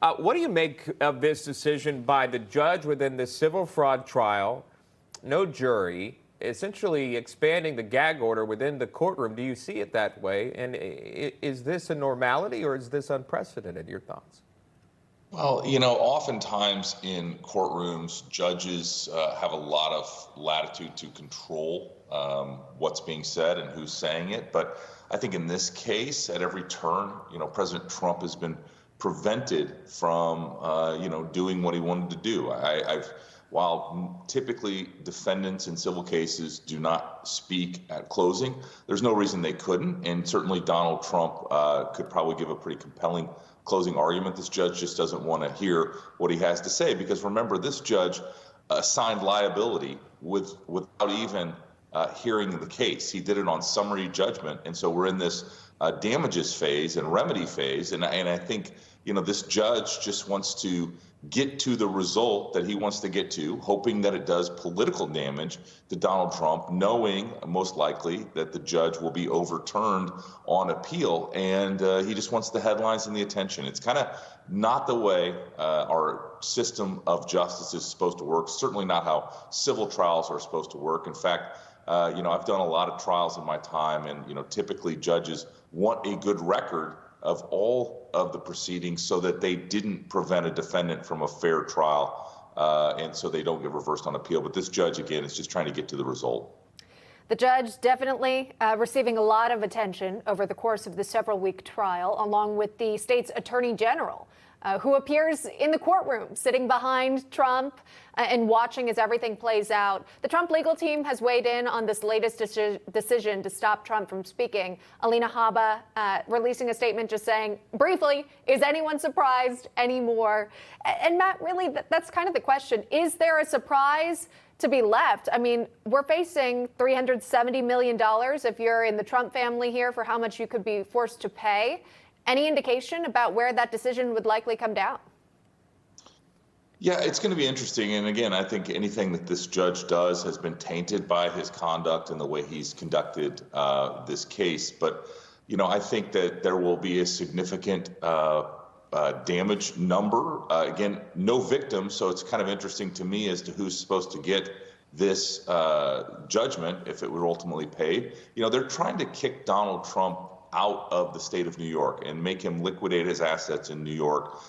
What do you make of this decision by the judge within the civil fraud trial? No jury, essentially expanding the gag order within the courtroom. Do you see it that way? And is this a normality or is this unprecedented? Your thoughts? Well, oftentimes in courtrooms, judges have a lot of latitude to control what's being said and who's saying it. But I think in this case, at every turn, President Trump has been prevented from, doing what he wanted to do. While typically defendants in civil cases do not speak at closing, there's no reason they couldn't. And certainly Donald Trump could probably give a pretty compelling closing argument. This judge just doesn't want to hear what he has to say, because remember, this judge assigned liability without even hearing the case. He did it on summary judgment. And so we're in this damages phase and remedy phase. And I think, this judge just wants to get to the result that he wants to get to, hoping that it does political damage to Donald Trump, knowing most likely that the judge will be overturned on appeal. And he just wants the headlines and the attention. It's kind of not the way our system of justice is supposed to work, certainly not how civil trials are supposed to work. In fact, I've done a lot of trials in my time, and, typically judges want a good record of all of the proceedings so that they didn't prevent a defendant from a fair trial, and so they don't get reversed on appeal. But this judge, again, is just trying to get to the result. The judge definitely receiving a lot of attention over the course of the several-week trial, along with the state's attorney general, who appears in the courtroom, sitting behind Trump and watching as everything plays out. The Trump legal team has weighed in on this latest decision to stop Trump from speaking. Alina Habba releasing a statement just saying, briefly, is anyone surprised anymore? And Matt, really, that's kind of the question. Is there a surprise to be left? I mean, we're facing $370 million if you're in the Trump family here for how much you could be forced to pay. Any indication about where that decision would likely come down? Yeah, it's going to be interesting. And again, I think anything that this judge does has been tainted by his conduct and the way he's conducted this case. But, I think that there will be a significant damage number. Again, no victims. So it's kind of interesting to me as to who's supposed to get this judgment if it were ultimately paid. They're trying to kick Donald Trump out of the state of New York and make him liquidate his assets in New York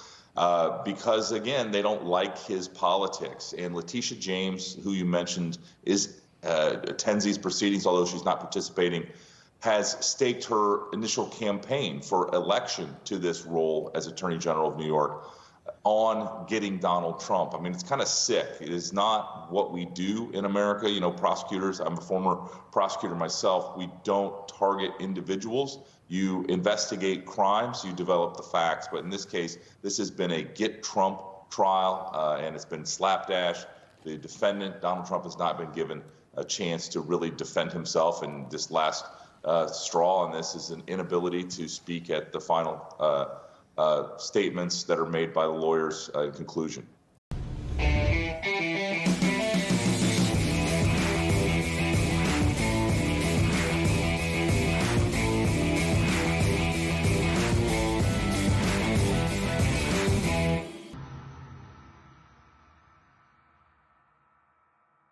because, again, they don't like his politics. And Letitia James, who you mentioned, attends these proceedings, although she's not participating, has staked her initial campaign for election to this role as Attorney General of New York on getting Donald Trump. I mean, it's kind of sick. It is not what we do in America. Prosecutors, I'm a former prosecutor myself, we don't target individuals. You investigate crimes, you develop the facts. But in this case, this has been a get Trump trial, and it's been slapdash. The defendant, Donald Trump, has not been given a chance to really defend himself. And this last straw on this is an inability to speak at the final statements that are made by the lawyers in conclusion.